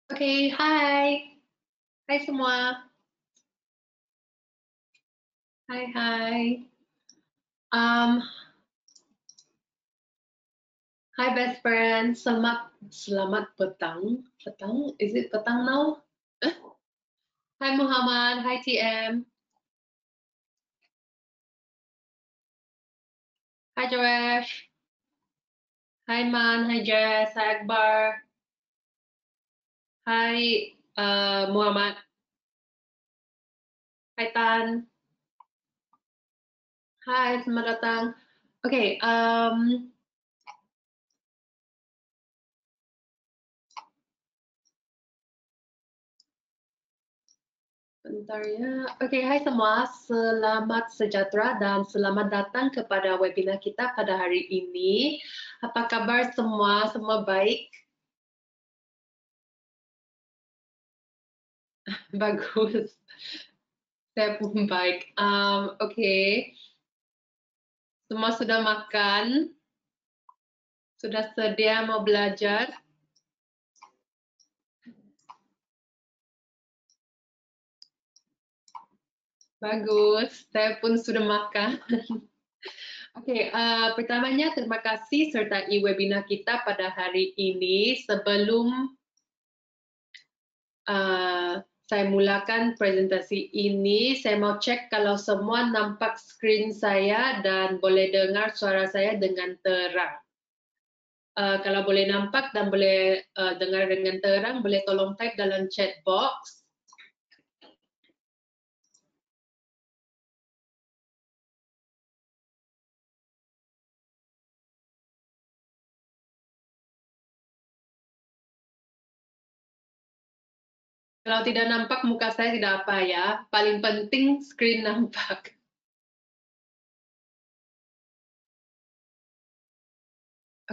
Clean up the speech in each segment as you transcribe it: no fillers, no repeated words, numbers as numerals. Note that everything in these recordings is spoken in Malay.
Oke, hai. Hai semua. Hai. Um, Hi best friend. Selamat petang. Petang? Is it petang now? Hai Muhammad. Hai TM. Hai Joash. Hai Man. Hai Jess. Hai Akbar. Hai Muhammad. Hai Tan. Hai, selamat datang. Oke, bentar ya. Oke, hai semua. Selamat sejahtera dan selamat datang kepada webinar kita pada hari ini. Apa kabar semua? Semua baik? Bagus. Saya pun baik. Oke. Semua sudah makan? Sudah sedia mau belajar? Bagus. Saya pun sudah makan. Oke, pertamanya terima kasih sertai webinar kita pada hari ini. Sebelum saya mulakan presentasi ini, saya mau cek kalau semua nampak skrin saya dan boleh dengar suara saya dengan terang. Kalau boleh nampak dan boleh dengar dengan terang, boleh tolong type dalam chat box. Kalau tidak nampak muka saya tidak apa ya, paling penting screen nampak.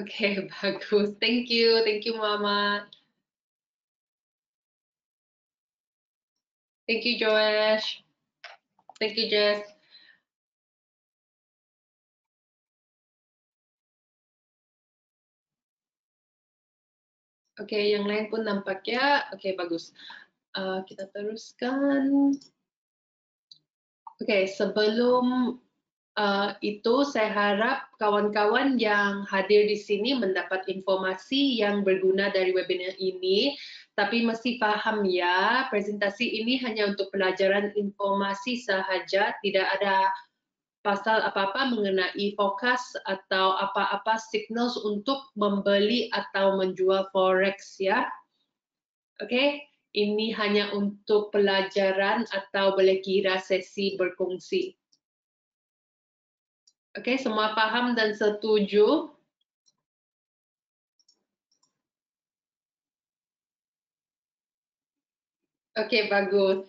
Oke, bagus. Thank you Mama. Thank you Joash. Thank you Jess. Oke, yang lain pun nampak ya. Oke, bagus. Kita teruskan. Oke, sebelum itu saya harap kawan-kawan yang hadir di sini mendapat informasi yang berguna dari webinar ini, tapi mesti paham ya, presentasi ini hanya untuk pelajaran informasi sahaja, tidak ada pasal apa-apa mengenai fokus atau apa-apa signals untuk membeli atau menjual forex ya. Oke, ini hanya untuk pelajaran atau boleh kira sesi berkongsi. Oke, semua paham dan setuju? Oke, bagus.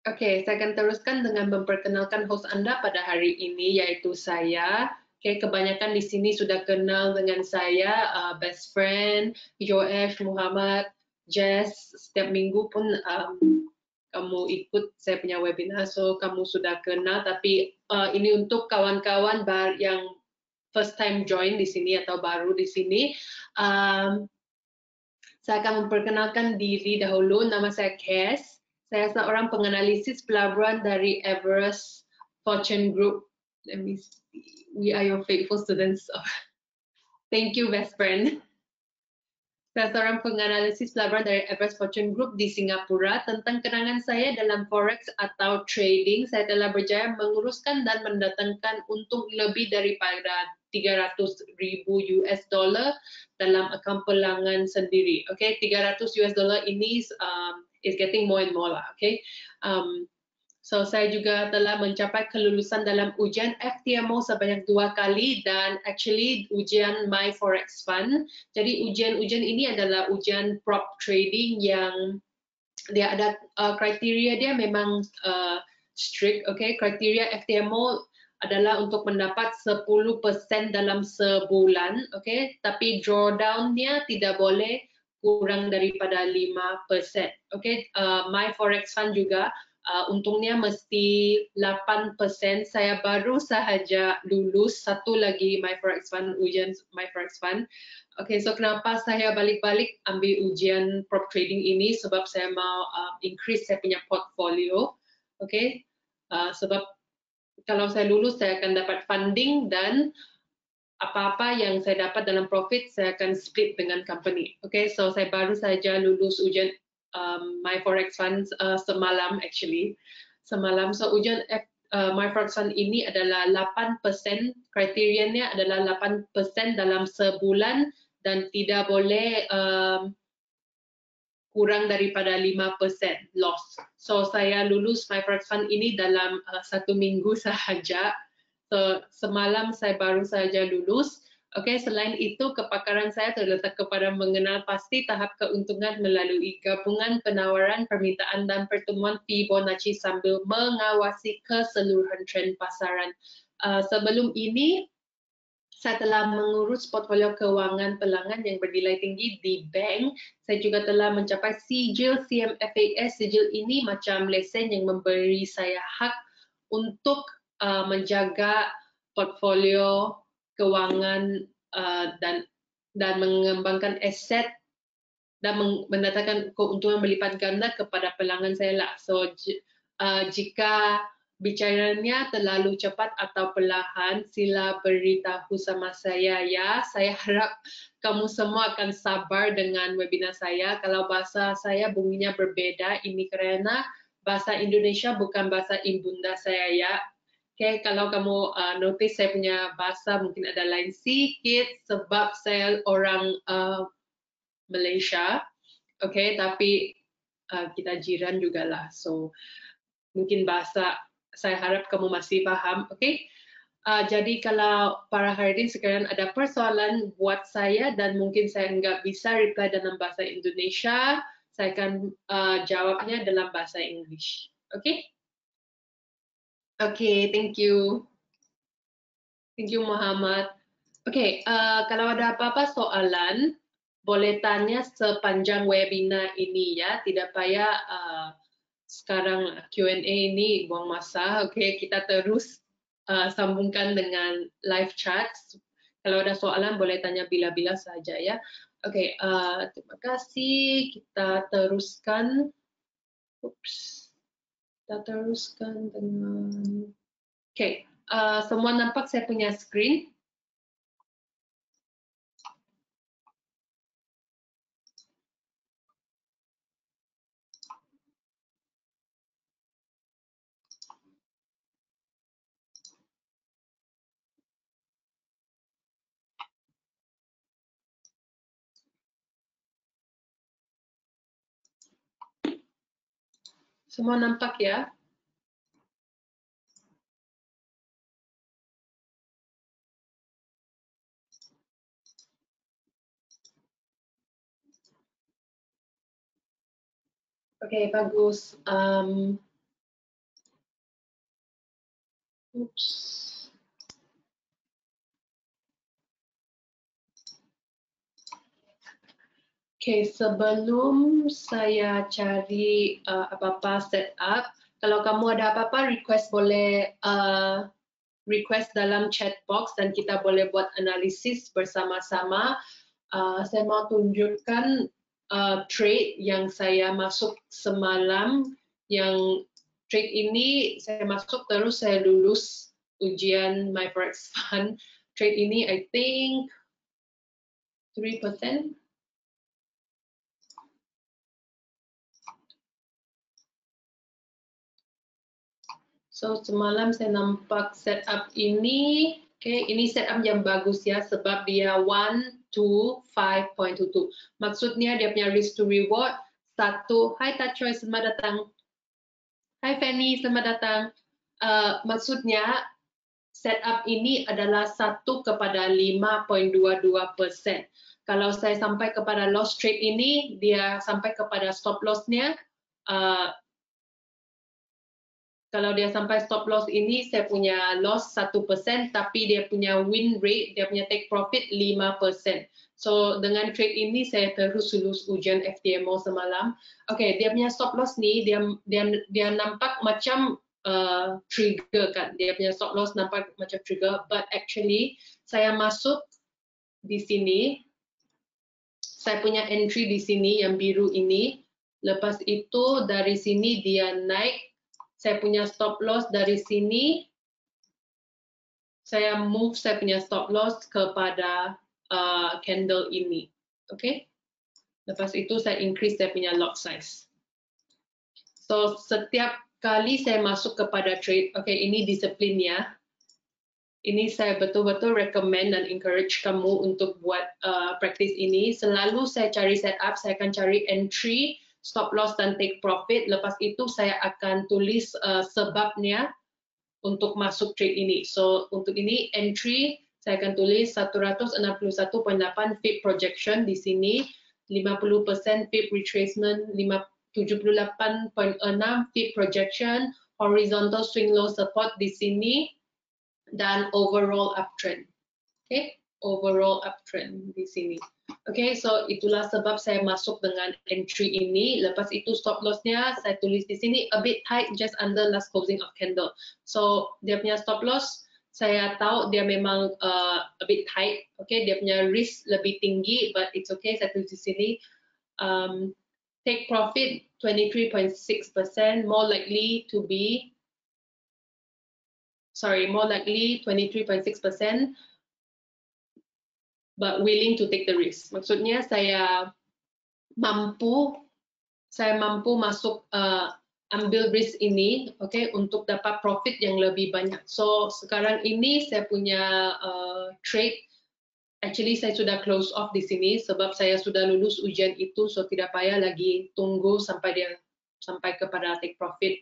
Oke, saya akan teruskan dengan memperkenalkan host Anda pada hari ini, yaitu saya. Oke, kebanyakan di sini sudah kenal dengan saya, best friend, Joash, Muhammad, Jess. Setiap minggu pun kamu ikut saya punya webinar, so kamu sudah kenal. Tapi ini untuk kawan-kawan yang first time join di sini atau baru di sini. Saya akan memperkenalkan diri dahulu. Nama saya Kes. Saya seorang penganalisis pelaburan dari Everest Fortune Group. Let me see. We are your faithful students. Thank you, best friend. Saya seorang penganalisis pelaburan dari Everest Fortune Group di Singapura. Tentang kenangan saya dalam forex atau trading, saya telah berjaya menguruskan dan mendatangkan untung lebih daripada 300.000 US dollar dalam akaun pelangan sendiri. Okay, 300 US dollar ini is getting more and more lah. Okay, so saya juga telah mencapai kelulusan dalam ujian FTMO sebanyak 2 kali dan actually ujian My Forex Fund. Jadi ujian-ujian ini adalah ujian prop trading yang dia ada kriteria dia memang strict. Okay, kriteria FTMO adalah untuk mendapat 10% dalam sebulan. Okay, tapi drawdown-nya tidak boleh kurang daripada 5%. Okay, My Forex Fund juga untungnya mesti 8%. Saya baru sahaja lulus satu lagi MyForex Fund, ujian MyForex Fund. Okay, so kenapa saya balik-balik ambil ujian prop trading ini? Sebab saya mau increase saya punya portfolio. Okay, sebab kalau saya lulus saya akan dapat funding dan apa-apa yang saya dapat dalam profit saya akan split dengan company. Okay, so saya baru saja lulus ujian MyForex Fund semalam actually. Semalam, so ujian MyForex Fund ini adalah 8%, kriterianya adalah 8% dalam sebulan dan tidak boleh kurang daripada 5% loss. So saya lulus MyForex Fund ini dalam 1 minggu sahaja. So, semalam saya baru saja lulus. Oke, selain itu kepakaran saya terletak kepada mengenal pasti tahap keuntungan melalui gabungan penawaran, permintaan dan pertemuan Fibonacci sambil mengawasi keseluruhan tren pasaran. Sebelum ini saya telah mengurus portfolio keuangan pelanggan yang bernilai tinggi di bank. Saya juga telah mencapai sijil CMFAS. Sijil ini macam lesen yang memberi saya hak untuk menjaga portfolio keuangan dan mengembangkan aset dan mendatangkan keuntungan berlipat ganda kepada pelanggan saya lah. So jika bicaranya terlalu cepat atau perlahan, sila beritahu sama saya ya. Saya harap kamu semua akan sabar dengan webinar saya. Kalau bahasa saya bunyinya berbeda, ini karena bahasa Indonesia bukan bahasa ibunda saya ya. Okay, kalau kamu notice saya punya bahasa mungkin ada lain sedikit sebab saya orang Malaysia, okay, tapi kita jiran juga lah. So mungkin bahasa saya harap kamu masih paham, okay? Jadi kalau para hadirin sekalian ada persoalan buat saya dan mungkin saya nggak bisa reply dalam bahasa Indonesia, saya akan jawabnya dalam bahasa English, okay? Okay, thank you. Thank you, Muhammad. Okay, kalau ada apa-apa soalan, boleh tanya sepanjang webinar ini ya. Tidak payah sekarang Q&A ini buang masa. Okay, kita terus sambungkan dengan live chat. Kalau ada soalan, boleh tanya bila-bila saja ya. Okay, terima kasih. Kita teruskan. Kita teruskan dengan... Okay. Semua nampak saya punya screen? Semua nampak ya? Oke, bagus. Oke, sebelum saya cari apa-apa setup, kalau kamu ada apa-apa request boleh request dalam chat box dan kita boleh buat analisis bersama-sama. Saya mau tunjukkan trade yang saya masuk semalam, yang trade ini saya masuk terus saya lulus ujian MyForex Fund. Trade ini I think 3%. So semalam saya nampak setup ini. Okay, ini setup yang bagus ya sebab dia 125.22. Maksudnya dia punya risk to reward 1. Hai Tachoy, selamat datang. Hai Fanny, selamat datang. Maksudnya setup ini adalah 1 kepada 5.22%. Kalau saya sampai kepada loss trade ini, dia sampai kepada stop loss-nya kalau dia sampai stop loss ini, saya punya loss 1%, tapi dia punya win rate, dia punya take profit 5%. So, dengan trade ini, saya terus lulus ujian FTMO semalam. Oke, dia punya stop loss nih, dia nampak macam trigger kan. Dia punya stop loss nampak macam trigger, but actually, saya masuk di sini, saya punya entry di sini, yang biru ini. Lepas itu, dari sini dia naik, saya punya stop loss dari sini, saya move saya punya stop loss kepada candle ini, oke? Lepas itu saya increase saya punya lot size. So setiap kali saya masuk kepada trade, oke, ini disiplinnya. Ini saya betul-betul recommend dan encourage kamu untuk buat practice ini. Selalu saya cari setup, saya akan cari entry, stop loss dan take profit. Lepas itu saya akan tulis sebabnya untuk masuk trade ini. So untuk ini entry saya akan tulis 161.8 pip projection di sini, 50% pip retracement, 78.6 pip projection, horizontal swing low support di sini, dan overall uptrend. Okay, overall uptrend di sini. Okay, so itulah sebab saya masuk dengan entry ini. Lepas itu stop lossnya saya tulis di sini a bit tight just under last closing of candle. So dia punya stop loss saya tahu dia memang a bit tight. Okay, dia punya risk lebih tinggi, but it's okay. Saya tulis di sini take profit 23.6%, more likely 23.6%. But willing to take the risk. Maksudnya saya mampu masuk ambil risk ini, okay, untuk dapat profit yang lebih banyak. So sekarang ini saya punya trade, actually saya sudah close off di sini sebab saya sudah lulus ujian itu, so tidak payah lagi tunggu sampai kepada take profit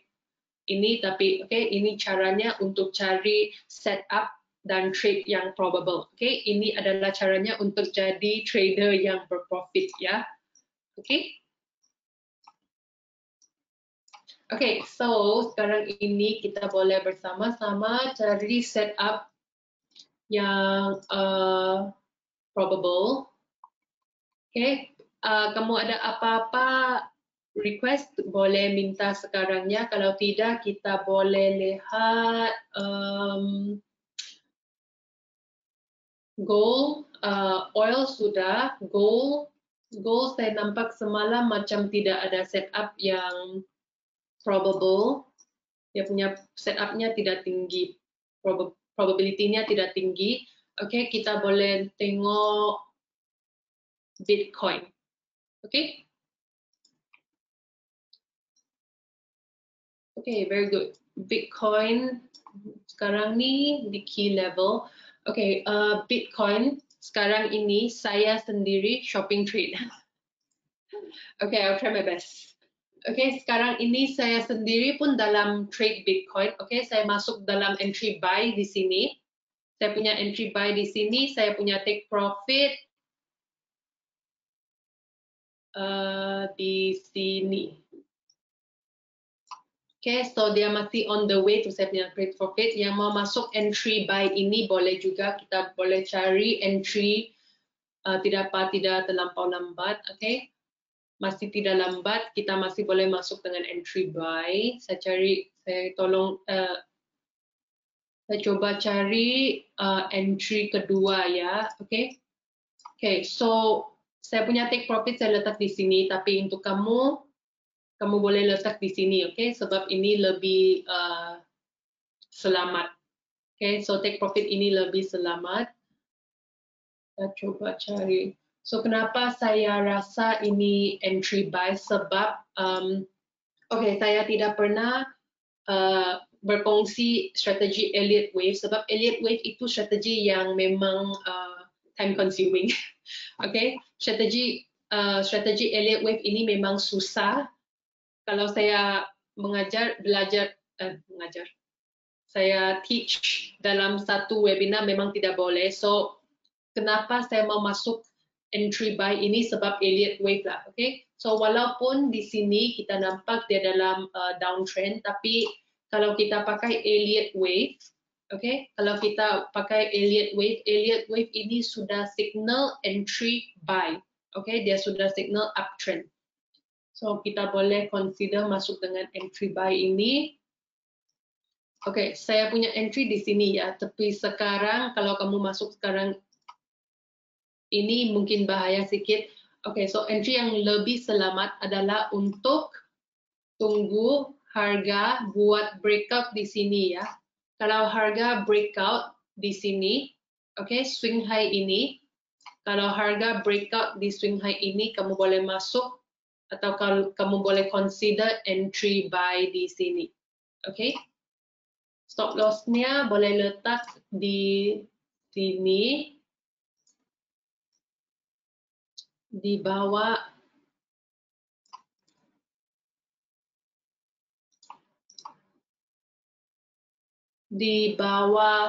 ini. Tapi okay, ini caranya untuk cari setup dan trade yang probable. Okay, ini adalah caranya untuk jadi trader yang berprofit ya. Okay. Okay, so sekarang ini kita boleh bersama-sama cari setup yang probable. Okay, kamu ada apa-apa request boleh minta sekarang ya. Kalau tidak kita boleh lihat gold, oil sudah, gold saya nampak semalam macam tidak ada setup yang probable. Dia punya setupnya tidak tinggi, probability-nya tidak tinggi. Oke, kita boleh tengok Bitcoin. Oke. Oke, very good. Bitcoin sekarang nih di key level. Oke, Bitcoin sekarang ini saya sendiri shopping trade. Oke, I'll try my best. Oke, sekarang ini saya sendiri pun dalam trade Bitcoin. Oke, saya masuk dalam entry buy di sini. Saya punya entry buy di sini. Saya punya take profit di sini. Oke, so dia masih on the way to saya punya trade profit. Yang mau masuk entry buy ini boleh juga, kita boleh cari entry tidak terlampau lambat. Oke, masih tidak lambat, kita masih boleh masuk dengan entry buy. Saya coba cari entry kedua ya. Oke. Oke, so saya punya take profit saya letak di sini, tapi untuk kamu boleh letak di sini, oke? Sebab ini lebih selamat. Oke, so take profit ini lebih selamat. Kita coba cari. So kenapa saya rasa ini entry buy? Sebab oke, saya tidak pernah berkongsi strategi Elliott Wave sebab Elliott Wave itu strategi yang memang time consuming. Oke, strategi Elliott Wave ini memang susah. Kalau saya belajar, saya teach dalam satu webinar memang tidak boleh. So kenapa saya mau masuk entry buy ini sebab Elliott Wave lah, okay? So walaupun di sini kita nampak dia dalam downtrend, tapi kalau kita pakai Elliott wave, okay? Kalau kita pakai Elliott wave ini sudah signal entry buy, okay? Dia sudah signal uptrend. So kita boleh consider masuk dengan entry buy ini. Okay, saya punya entry di sini ya, tapi sekarang kalau kamu masuk sekarang ini mungkin bahaya sedikit. Okay, so entry yang lebih selamat adalah untuk tunggu harga buat breakout di sini ya. Kalau harga breakout di sini, okay, swing high ini, kalau harga breakout di swing high ini, kamu boleh masuk atau kamu boleh consider entry buy di sini. Okay, stop loss-nya boleh letak di sini, di bawah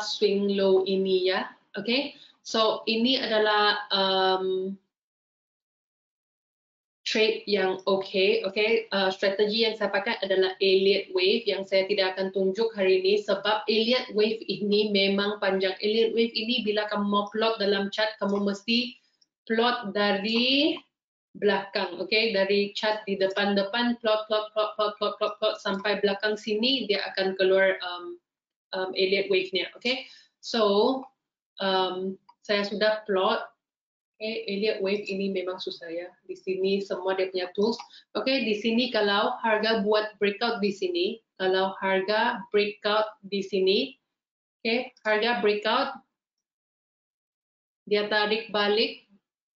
swing low ini ya. Okay, so ini adalah trade yang okay. Strategi yang saya pakai adalah Elliott wave yang saya tidak akan tunjuk hari ini sebab Elliott wave ini memang panjang. Elliott wave ini bila kamu mau plot dalam chart, kamu mesti plot dari belakang, okay? Dari chart di depan-depan plot sampai belakang sini dia akan keluar Elliott wave-nya, okay? So saya sudah plot. Okay, Elliott wave ini memang susah ya. Di sini semua dia punya tools. Okay, di sini kalau harga buat breakout di sini, kalau harga breakout di sini, okay, harga breakout dia tarik balik.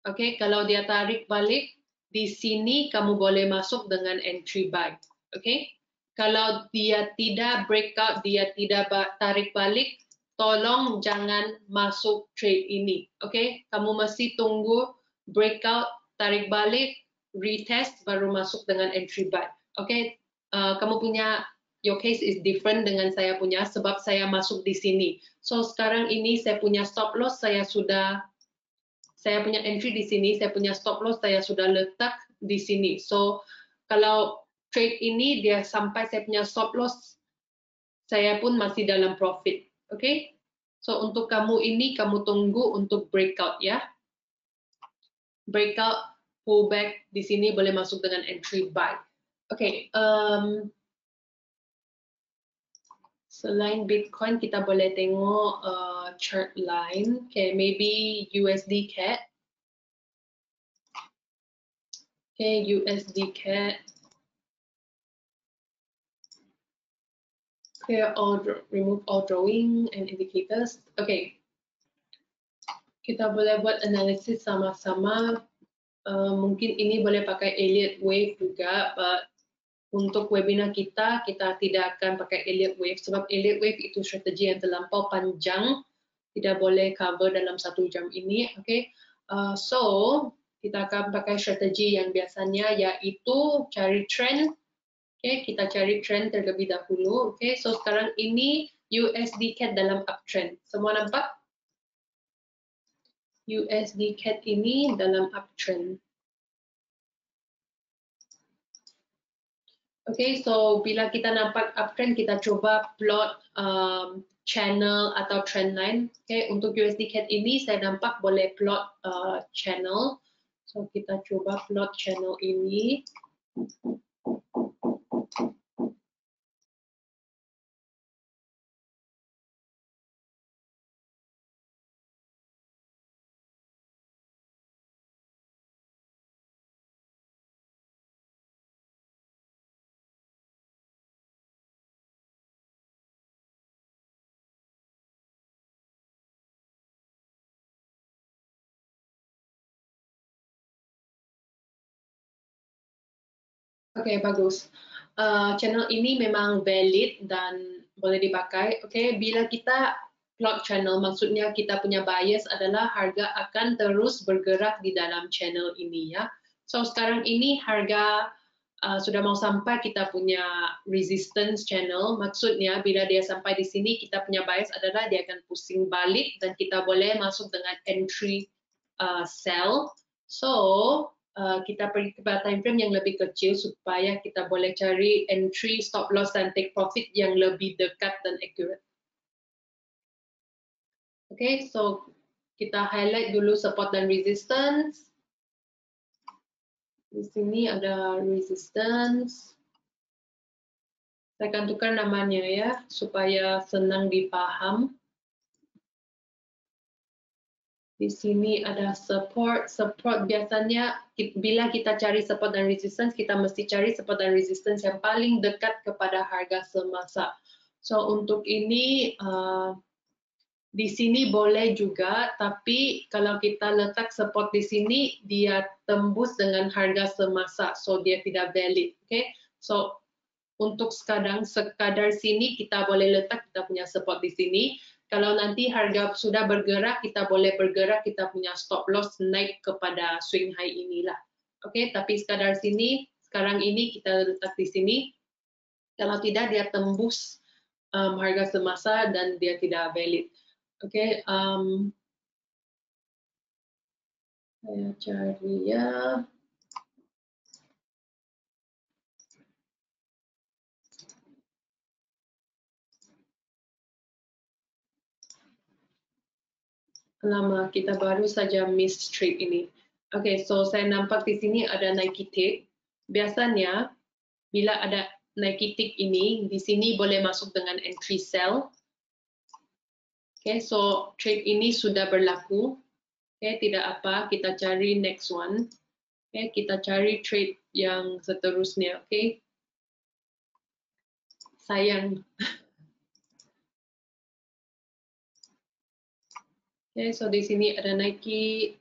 Okay, kalau dia tarik balik di sini kamu boleh masuk dengan entry buy. Okay, kalau dia tidak breakout, dia tidak tarik balik, tolong jangan masuk trade ini, okay? Kamu mesti tunggu breakout, tarik balik, retest, baru masuk dengan entry buy, okay? Kamu punya, your case is different dengan saya punya, sebab saya masuk di sini. So sekarang ini saya punya stop loss, saya punya entry di sini, saya punya stop loss, saya sudah letak di sini. So kalau trade ini dia sampai saya punya stop loss, saya pun masih dalam profit. Okay, so untuk kamu ini kamu tunggu untuk breakout ya. Breakout, pullback di sini boleh masuk dengan entry buy. Okay, selain Bitcoin kita boleh tengok chart lain. Okay, maybe USD CAD. Okay, USD CAD. Clear all, remove all drawing and indicators. Okay, kita boleh buat analisis sama-sama. Mungkin ini boleh pakai Elliott wave juga, but untuk webinar kita tidak akan pakai Elliott wave sebab Elliott wave itu strategi yang terlampau panjang, tidak boleh cover dalam 1 jam ini. Okay, so kita akan pakai strategi yang biasanya yaitu cari trend. Okay, kita cari trend terlebih dahulu. Okay, so sekarang ini USD CAD dalam uptrend. Semua nampak? USD CAD ini dalam uptrend. Okay, so bila kita nampak uptrend, kita coba plot channel atau trend line. Okay, untuk USD CAD ini saya nampak boleh plot channel. So kita coba plot channel ini. Oke, bagus. Channel ini memang valid dan boleh dipakai. Oke, bila kita plot channel, maksudnya kita punya bias adalah harga akan terus bergerak di dalam channel ini ya. So sekarang ini harga sudah mau sampai kita punya resistance channel. Maksudnya bila dia sampai di sini, kita punya bias adalah dia akan pusing balik dan kita boleh masuk dengan entry sell. So kita pergi kepada time frame yang lebih kecil supaya kita boleh cari entry, stop loss dan take profit yang lebih dekat dan accurate. Okay, so kita highlight dulu support dan resistance. Di sini ada resistance. Saya akan tukar namanya ya supaya senang dipaham. Di sini ada support. Support biasanya bila kita cari support dan resistance, kita mesti cari support dan resistance yang paling dekat kepada harga semasa. So untuk ini di sini boleh juga, tapi kalau kita letak support di sini, dia tembus dengan harga semasa, so dia tidak valid. Okay, so untuk sekadar sini kita boleh letak kita punya support di sini. Kalau nanti harga sudah bergerak, kita boleh bergerak, kita punya stop loss naik kepada swing high inilah. Oke, tapi sekadar sini, sekarang ini kita letak di sini. Kalau tidak, dia tembus harga semasa dan dia tidak valid. Oke, saya cari ya. Lama kita baru saja miss trade ini. Oke, so saya nampak di sini ada Nike tick. Biasanya bila ada Nike tick ini, di sini boleh masuk dengan entry sell. Oke, so trade ini sudah berlaku. Oke, tidak apa, kita cari next one. Oke, kita cari trade yang seterusnya. Oke, sayang. Oke, so di sini ada Nike.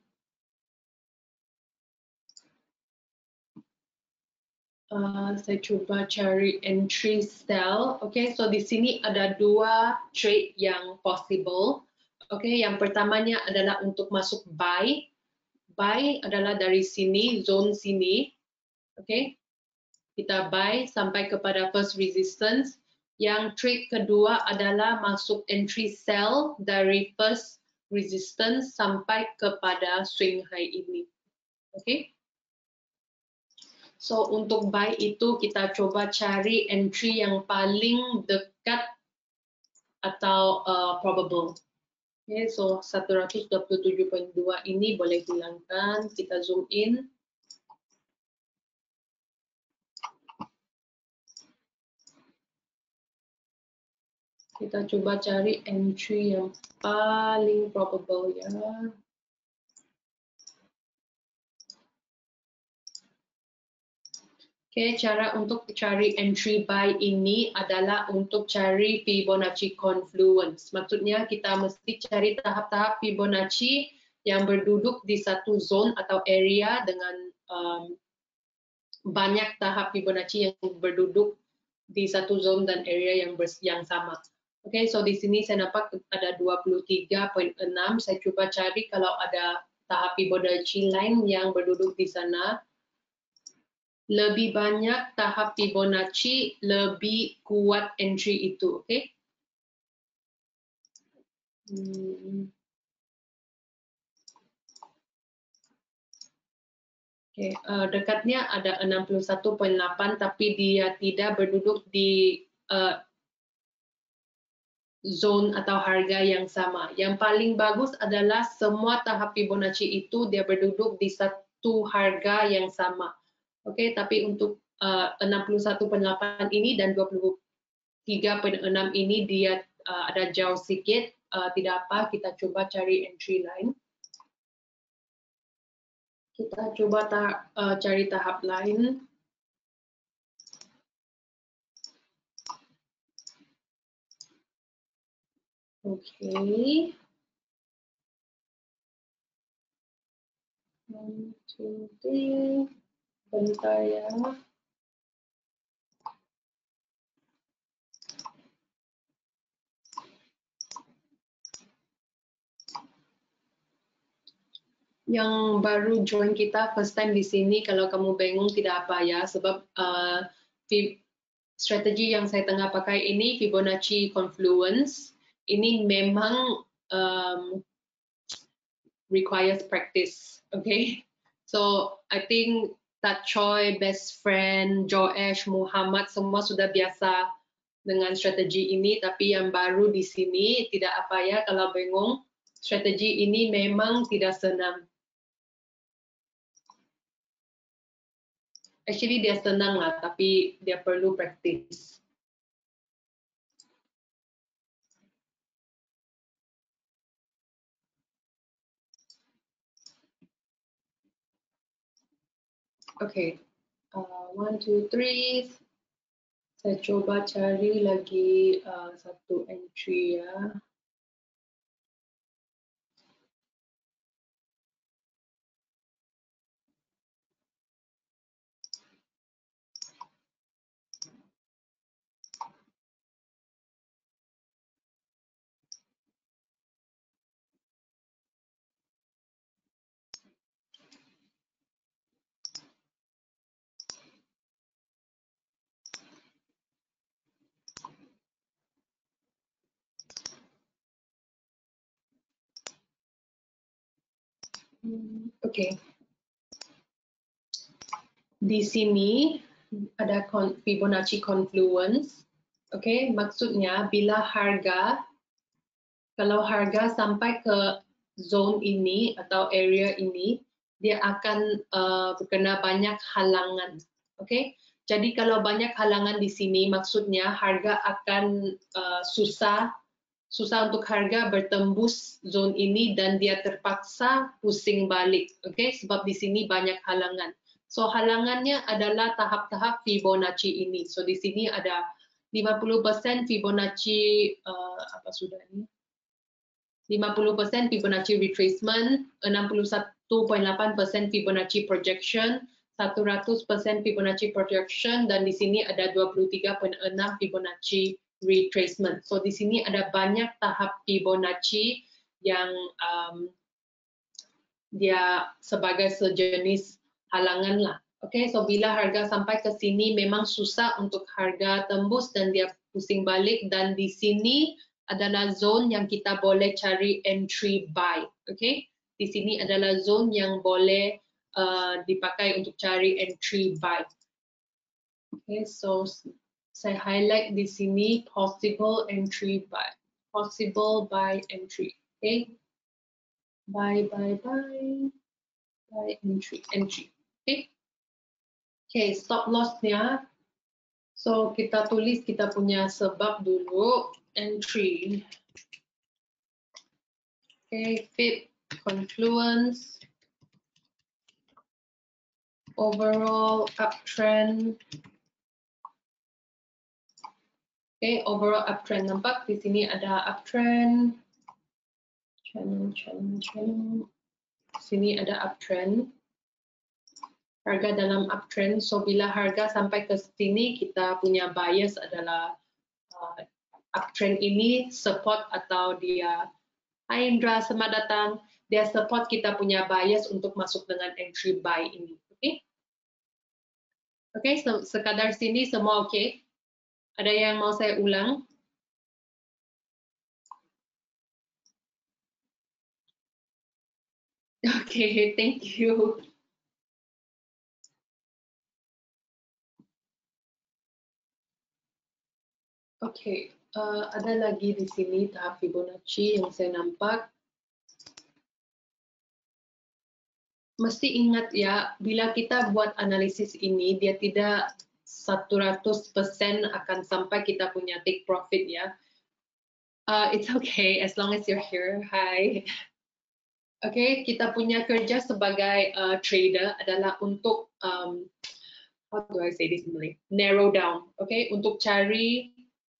Saya coba cari entry sell. Oke, so di sini ada dua trade yang possible. Oke, yang pertamanya adalah untuk masuk buy. Buy adalah dari sini, zone sini. Oke, kita buy sampai kepada first resistance. Yang trade kedua adalah masuk entry sell dari first resistance sampai kepada swing high ini. Oke. So untuk buy itu kita coba cari entry yang paling dekat atau probable. Okay, so 127.2 ini boleh hilangkan. Kita zoom in. Kita coba cari entry yang paling probable ya. Oke, cara untuk cari entry buy ini adalah untuk cari Fibonacci confluence. Maksudnya kita mesti cari tahap-tahap Fibonacci yang berduduk di satu zone atau area dengan banyak tahap Fibonacci yang berduduk di satu zone dan area yang sama. Oke, so di sini saya nampak ada 23.6. Saya coba cari kalau ada tahap Fibonacci lain yang berduduk di sana. Lebih banyak tahap Fibonacci, lebih kuat entry itu, oke? Oke, dekatnya ada 61.8, tapi dia tidak berduduk di zone atau harga yang sama. Yang paling bagus adalah semua tahap Fibonacci itu dia berduduk di satu harga yang sama. Oke, tapi untuk 61.8 ini dan 23.6 ini dia ada jauh sedikit. Tidak apa, kita coba cari entry lain. Kita coba cari tahap lain. Oke. 1, 2, 3. Bentar ya. Yang baru join kita first time di sini, kalau kamu bingung tidak apa ya, sebab strategi yang saya tengah pakai ini Fibonacci confluence. Ini memang requires practice, okay? So I think Tat Choi, Best Friend, Joash, Muhammad semua sudah biasa dengan strategi ini, tapi yang baru di sini tidak apa ya kalau bingung. Strategi ini memang tidak senang. Actually dia senang lah, tapi dia perlu praktis. Okay, 1, 2, 3. Saya coba cari lagi satu entry ya. Oke. Di sini ada Fibonacci confluence. Oke, maksudnya bila harga, kalau harga sampai ke zone ini atau area ini, dia akan kena banyak halangan. Oke, jadi kalau banyak halangan di sini, maksudnya harga akan susah untuk harga bertembus zone ini dan dia terpaksa pusing balik. Oke, sebab di sini banyak halangan. So halangannya adalah tahap-tahap Fibonacci ini. So di sini ada 50% Fibonacci apa sudah ini? 50% Fibonacci retracement, 61.8% Fibonacci projection, 100% Fibonacci projection, dan di sini ada 23.6 Fibonacci retracement. So di sini ada banyak tahap Fibonacci yang dia sebagai sejenis halangan lah. Oke, so bila harga sampai ke sini memang susah untuk harga tembus dan dia pusing balik, dan di sini adalah zone yang kita boleh cari entry buy. Oke, di sini adalah zone yang boleh dipakai untuk cari entry buy. Oke, so saya highlight di sini possible entry buy, possible buy entry. Oke, buy entry. Oke. Okay, stop loss-nya. So kita tulis kita punya sebab dulu, entry. Okay, Fib confluence, overall uptrend. Okay, overall uptrend. Nampak di sini ada uptrend. Channel. Sini ada uptrend. Harga dalam uptrend. So bila harga sampai ke sini, kita punya bias adalah uptrend ini support atau dia. Hai Indra, selamat datang. Dia support kita punya bias untuk masuk dengan entry buy ini. Oke? Oke, sekadar sini semua oke? Ada yang mau saya ulang? Oke, thank you. Oke, ada lagi di sini tahap Fibonacci yang saya nampak. Mesti ingat ya, bila kita buat analisis ini, dia tidak 100% akan sampai kita punya take profit ya. It's okay, as long as you're here. Hi. Oke, kita punya kerja sebagai trader adalah untuk, how do I say this in Malay? Narrow down, okay? Untuk cari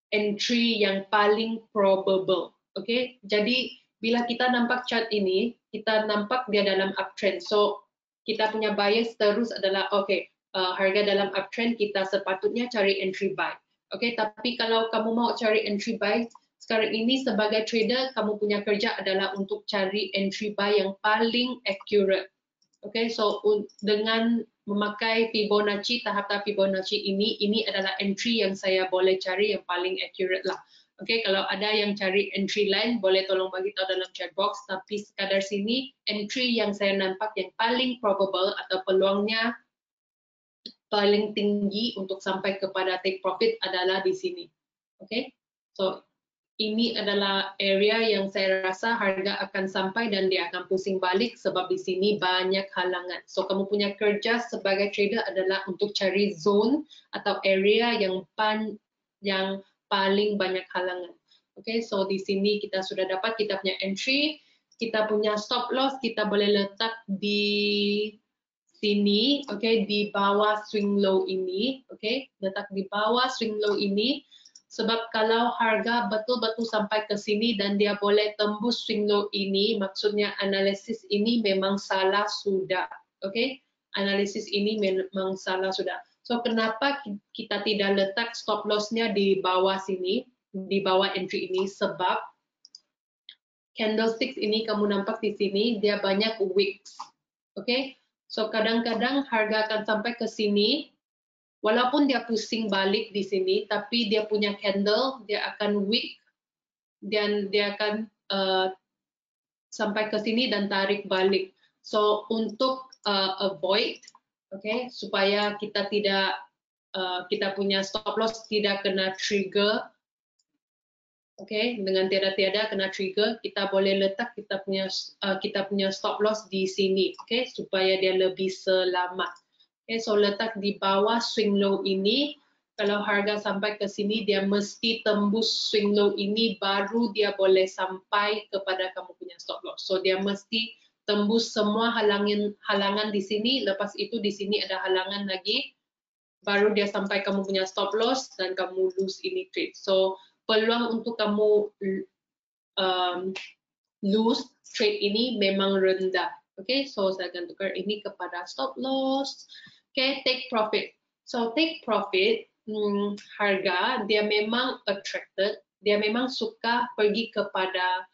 entry yang paling probable, okay? Jadi bila kita nampak chart ini, kita nampak dia dalam uptrend. So kita punya bias terus adalah okay, harga dalam uptrend kita sepatutnya cari entry buy, okay? Tapi kalau kamu mau cari entry buy, sekarang ini sebagai trader kamu punya kerja adalah untuk cari entry buy yang paling accurate. Okay, so dengan memakai Fibonacci, tahap-tahap Fibonacci ini adalah entry yang saya boleh cari yang paling accurate lah. Okay, kalau ada yang cari entry line, boleh tolong bagi tahu dalam chat box. Tapi sekadar sini, entry yang saya nampak yang paling probable atau peluangnya paling tinggi untuk sampai kepada take profit adalah di sini. Okay, so ini adalah area yang saya rasa harga akan sampai dan dia akan pusing balik sebab di sini banyak halangan. So kamu punya kerja sebagai trader adalah untuk cari zone atau area yang paling banyak halangan. Okay, so di sini kita sudah dapat kita punya entry, kita punya stop loss, kita boleh letak di sini, okay, di bawah swing low ini, okay, letak di bawah swing low ini. Sebab kalau harga betul-betul sampai ke sini dan dia boleh tembus swing low ini, maksudnya analisis ini memang salah sudah, okay? Analisis ini memang salah sudah. So kenapa kita tidak letak stop loss-nya di bawah sini, di bawah entry ini? Sebab candlesticks ini kamu nampak di sini dia banyak wicks, okay? So kadang-kadang harga akan sampai ke sini. Walaupun dia pusing balik di sini, tapi dia punya candle, dia akan wick dan dia akan sampai ke sini dan tarik balik. So untuk avoid, okay, supaya kita tidak kita punya stop loss tidak kena trigger, okay, dengan tiada-tiada kena trigger, kita boleh letak kita punya stop loss di sini, okay, supaya dia lebih selamat. Okay, so letak di bawah swing low ini, kalau harga sampai ke sini, dia mesti tembus swing low ini, baru dia boleh sampai kepada kamu punya stop loss. So dia mesti tembus semua halangan di sini, lepas itu di sini ada halangan lagi, baru dia sampai kamu punya stop loss, dan kamu lose ini trade. So peluang untuk kamu lose trade ini memang rendah. Okay, so saya akan tukar ini kepada stop loss. Okay, take profit. So take profit, harga dia memang attracted, dia memang suka pergi kepada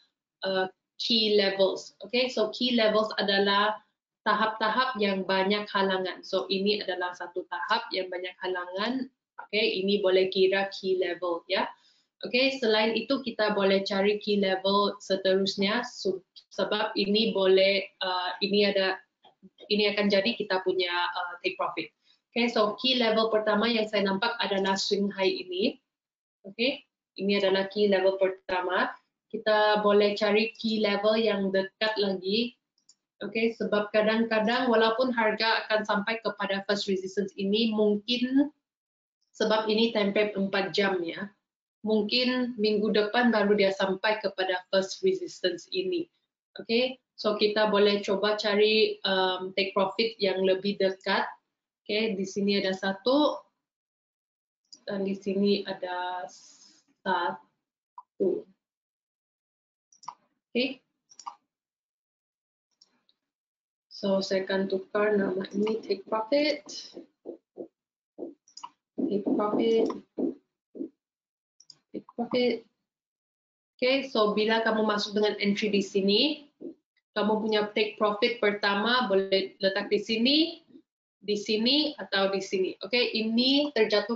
key levels. Okay, so key levels adalah tahap-tahap yang banyak halangan. So ini adalah satu tahap yang banyak halangan. Okay, ini boleh kira key level ya. Okay, selain itu kita boleh cari key level seterusnya sebab ini boleh ini akan jadi kita punya take profit. Okay, so key level pertama yang saya nampak adalah swing high ini. Okay, ini adalah key level pertama. Kita boleh cari key level yang dekat lagi. Okay, sebab kadang-kadang walaupun harga akan sampai kepada first resistance ini, mungkin sebab ini time frame 4 jam ya. Mungkin minggu depan baru dia sampai kepada first resistance ini. Okay, so kita boleh coba cari take profit yang lebih dekat. Okay, di sini ada satu dan di sini ada satu. Okay, so saya akan tukar nama ini take profit. Take profit. Take profit. Okay, so bila kamu masuk dengan entry di sini, kamu punya take profit pertama boleh letak di sini atau di sini. Okay, ini terjatuh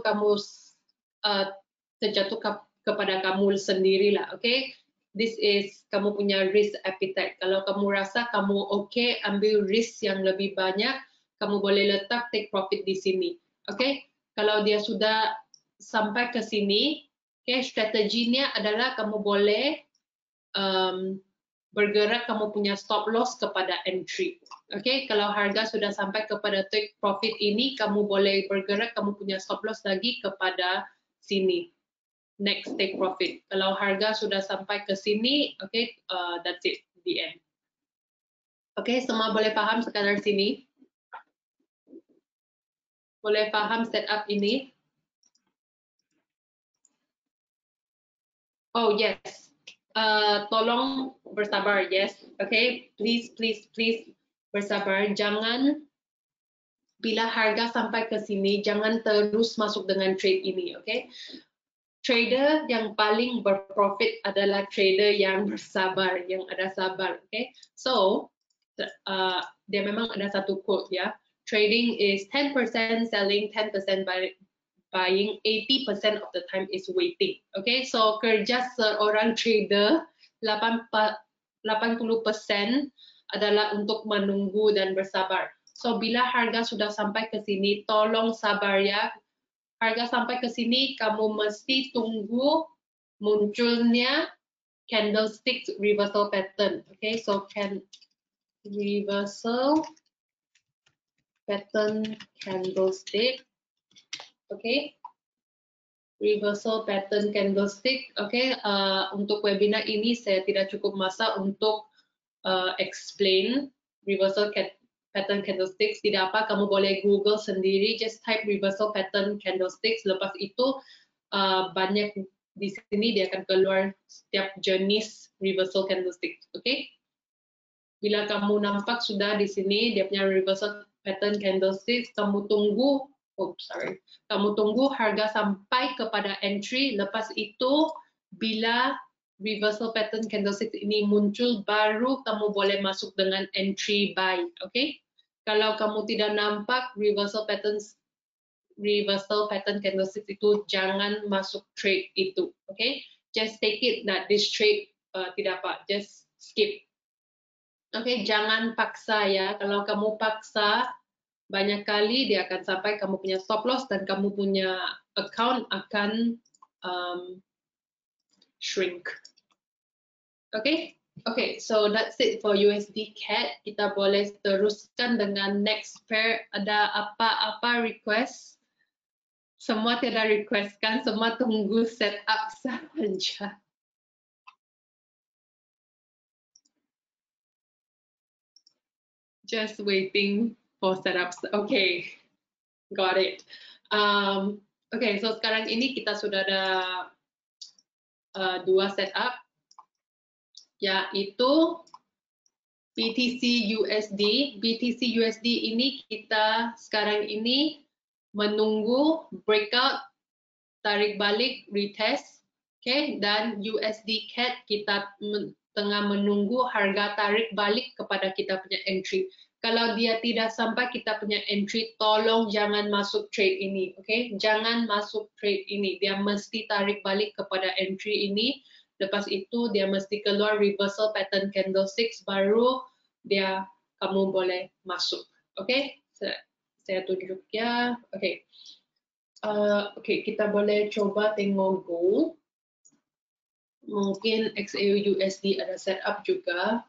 kepada kamu sendirilah. Okay, this is kamu punya risk appetite. Kalau kamu rasa kamu okay ambil risk yang lebih banyak, kamu boleh letak take profit di sini. Okay, kalau dia sudah sampai ke sini, okay, strateginya adalah kamu boleh bergerak kamu punya stop loss kepada entry. Okay, kalau harga sudah sampai kepada take profit ini, kamu boleh bergerak kamu punya stop loss lagi kepada sini. Next take profit. Kalau harga sudah sampai ke sini, okay, that's it, the end. Okay, semua boleh paham sekadar sini? Boleh paham setup ini? Oh yes. Tolong bersabar, yes, okay, please bersabar, jangan bila harga sampai ke sini, jangan terus masuk dengan trade ini, okay. Trader yang paling berprofit adalah trader yang bersabar, yang ada sabar, okay. So, dia memang ada satu quote ya, trading is 10% selling, 10% buying, 80% of the time is waiting. Okay, so kerja seorang trader 80% adalah untuk menunggu dan bersabar. So bila harga sudah sampai ke sini, tolong sabar ya. Harga sampai ke sini, kamu mesti tunggu munculnya candlestick reversal pattern. Okay, so reversal pattern candlestick. Okay, reversal pattern candlestick. Okay, untuk webinar ini saya tidak cukup masa untuk explain reversal pattern candlesticks. Tidak apa, kamu boleh Google sendiri, just type reversal pattern candlesticks. Lepas itu banyak di sini dia akan keluar setiap jenis reversal candlestick. Okay? Bila kamu nampak sudah di sini dia punya reversal pattern candlesticks, kamu tunggu. Kamu tunggu harga sampai kepada entry. Lepas itu bila reversal pattern candlestick ini muncul, baru kamu boleh masuk dengan entry buy. Okay? Kalau kamu tidak nampak reversal pattern candlestick itu, jangan masuk trade itu. Okay? Just take it that this trade tidak apa, just skip. Okay? Jangan paksa ya. Kalau kamu paksa, banyak kali dia akan sampai kamu punya stop loss dan kamu punya account akan shrink. Okay, so that's it for USD CAD. Kita boleh teruskan dengan next pair. Ada apa-apa request? Semua tidak request kan? Semua tunggu setup saja. Just waiting for setup. Okay, got it. Okay, so sekarang ini kita sudah ada dua setup, yaitu BTC USD. BTC USD ini kita sekarang ini menunggu breakout, tarik balik, retest. Okay, dan USD CAD kita tengah menunggu harga tarik balik kepada kita punya entry. Kalau dia tidak sampai kita punya entry, tolong jangan masuk trade ini. Okay, jangan masuk trade ini. Dia mesti tarik balik kepada entry ini. Lepas itu dia mesti keluar reversal pattern candlesticks, baru dia kamu boleh masuk. Okay, saya tunjuk ya. Okay. Okay, kita boleh coba tengok gold. Mungkin XAU USD ada setup juga.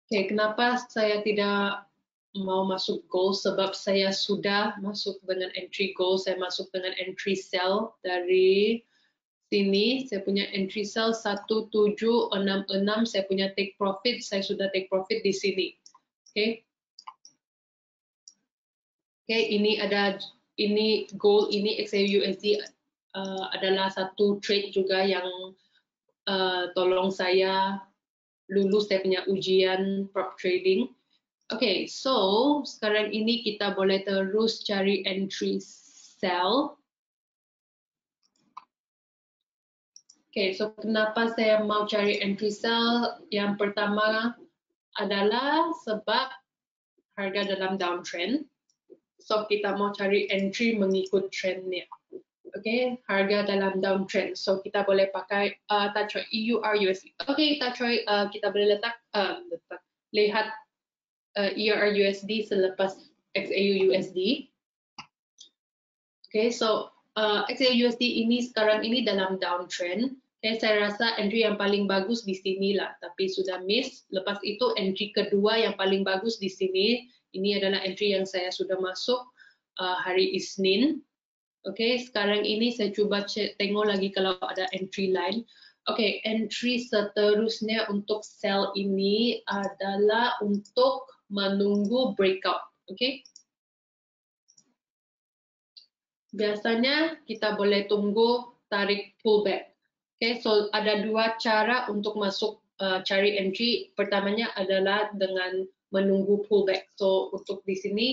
Okay, kenapa saya tidak mau masuk gold? Sebab saya sudah masuk dengan entry gold. Saya masuk dengan entry sell dari sini. Saya punya entry sell 1766. Saya punya take profit. Saya sudah take profit di sini. Okay. Okay, ini gold ini XAU USD adalah satu trade juga yang tolong saya lulus saya punya ujian prop trading. Okay, so sekarang ini kita boleh terus cari entry sell. Okay, so kenapa saya mau cari entry sell? Yang pertama adalah sebab harga dalam downtrend. So kita mau cari entry mengikut trendnya. Okay, harga dalam downtrend. So kita boleh pakai kita try EUR USD. Okay, kita boleh lihat EUR USD selepas XAU USD. Okay, so XAU USD ini sekarang ini dalam downtrend. Okay, saya rasa entry yang paling bagus di sini lah, tapi sudah miss. Lepas itu entry kedua yang paling bagus di sini. Ini adalah entry yang saya sudah masuk hari Isnin. Oke, sekarang ini saya coba tengok lagi kalau ada entry line. Oke, entry seterusnya untuk sell ini adalah untuk menunggu breakout. Oke. Biasanya kita boleh tunggu tarik pullback. Oke, so ada dua cara untuk masuk cari entry. Pertamanya adalah dengan menunggu pullback. So untuk di sini,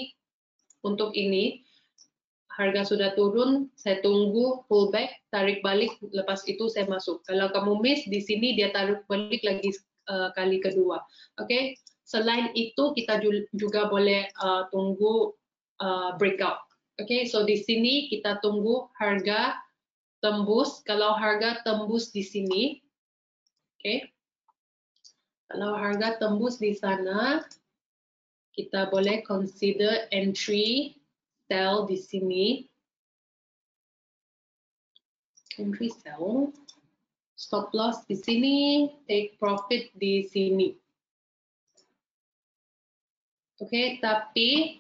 untuk ini harga sudah turun, saya tunggu pullback, tarik balik, lepas itu saya masuk. Kalau kamu miss, di sini dia tarik balik lagi kali kedua. Oke, selain itu kita juga boleh tunggu breakout. Okay, so di sini kita tunggu harga tembus. Kalau harga tembus di sini, okay, kalau harga tembus di sana, kita boleh consider entry sell di sini. Entry sell, stop loss di sini, take profit di sini. Oke, tapi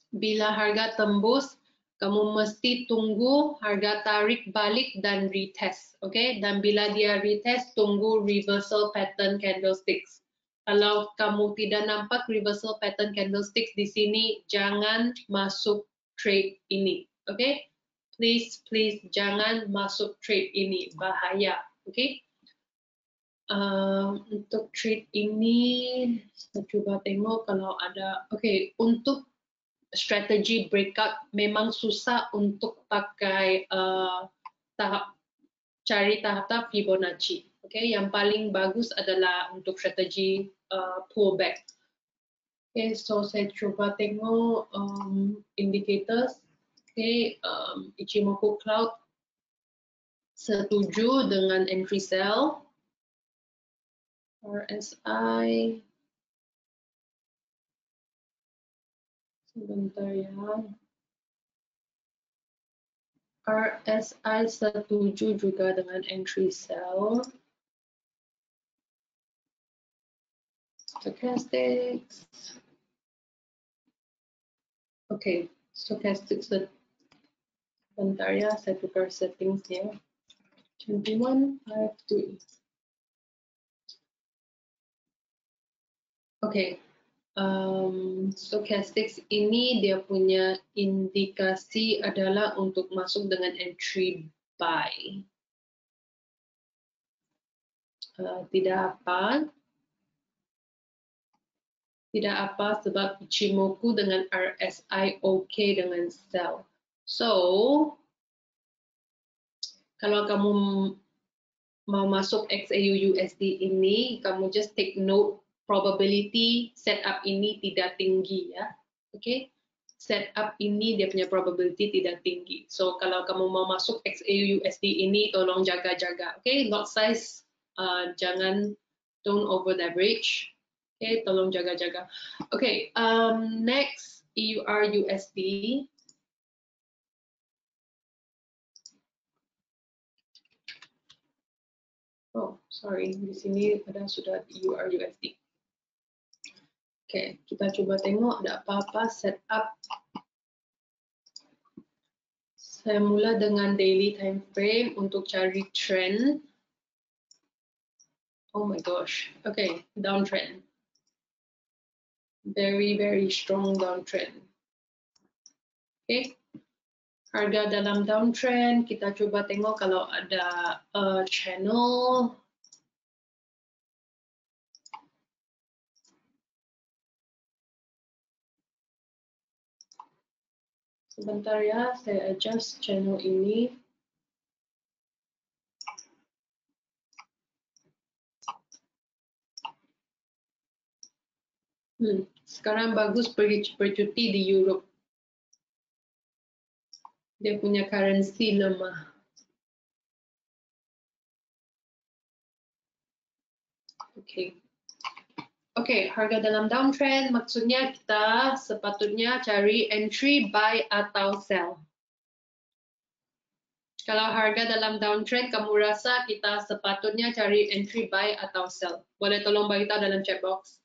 bila harga tembus, kamu mesti tunggu harga tarik balik dan retest. Oke, dan bila dia retest, tunggu reversal pattern candlesticks. Kalau kamu tidak nampak reversal pattern candlesticks di sini, jangan masuk trade ini. Oke, please jangan masuk trade ini, bahaya. Oke. Untuk trade ini, saya coba tengok kalau ada. Oke, untuk strategi breakout memang susah untuk pakai cari tahap Fibonacci. Oke, yang paling bagus adalah untuk strategi pullback. Oke, so saya coba tengok indicators. Oke, Ichimoku Cloud setuju dengan entry sell. RSI sebentar ya. RSI setuju juga dengan entry sell. Stochastics. Oke, stochastics sebentar ya, saya tukar settingsnya. 2153. Oke, stochastics ini dia punya indikasi adalah untuk masuk dengan entry buy. Tidak apa sebab Ichimoku dengan RSI okay dengan sell. So, kalau kamu mau masuk XAU USD ini, kamu just take note probability setup ini tidak tinggi ya. Oke. Setup ini dia punya probability tidak tinggi. So kalau kamu mau masuk XAU USD ini tolong jaga-jaga. Oke, lot size jangan don't over leverage. Oke, tolong jaga-jaga. Oke, next EUR USD. Oh, sorry, di sini ada sudah EUR USD. Oke, kita coba tengok ada apa-apa setup. Saya mula dengan daily time frame untuk cari trend. Oh my gosh. Okay, downtrend. Very strong downtrend. Okay. Harga dalam downtrend, kita coba tengok kalau ada channel. Sebentar ya, saya adjust channel ini. Sekarang bagus pergi bercuti di Europe. Dia punya currency lemah. Oke. Oke, harga dalam downtrend maksudnya kita sepatutnya cari entry, buy atau sell. Kalau harga dalam downtrend kamu rasa kita sepatutnya cari entry, buy atau sell. Boleh tolong beritahu dalam chat box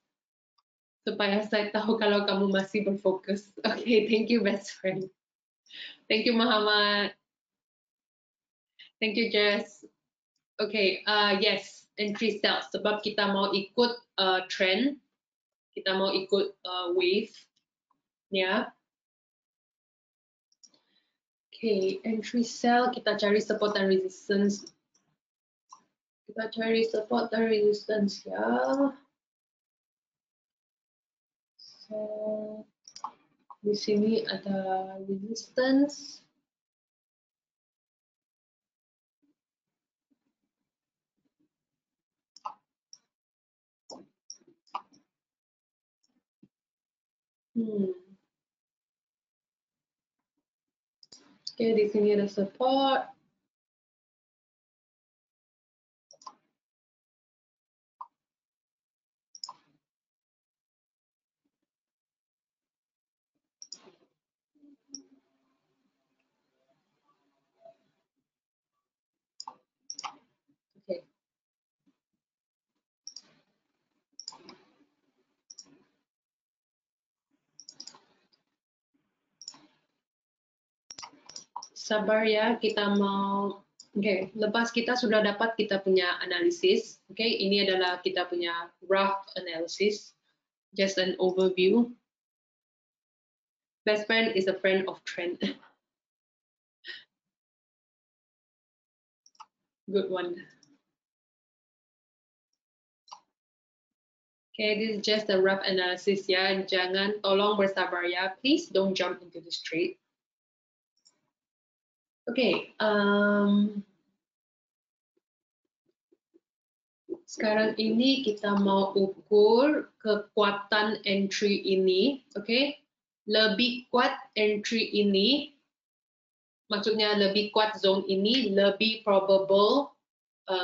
supaya saya tahu kalau kamu masih berfokus. Oke, thank you best friend. Thank you Muhammad. Thank you Jess. Oke, yes, entry sell sebab kita mau ikut trend. Kita mau ikut wave, ya. Oke, entry sell kita cari support dan resistance. Kita cari support dan resistance ya. So, di sini ada resistance. Oke, di sini ada support. Oke. Sabar ya, kita mau. Oke, lepas kita sudah dapat kita punya analisis. Oke, ini adalah kita punya rough analysis. Just an overview. Best friend is a friend of trend. Good one. Okay, this is just a rough analysis ya. Jangan, tolong bersabar ya. Please don't jump into the trade. Okay, sekarang ini kita mau ukur kekuatan entry ini. Okay, lebih kuat entry ini, maksudnya lebih kuat zone ini, lebih probable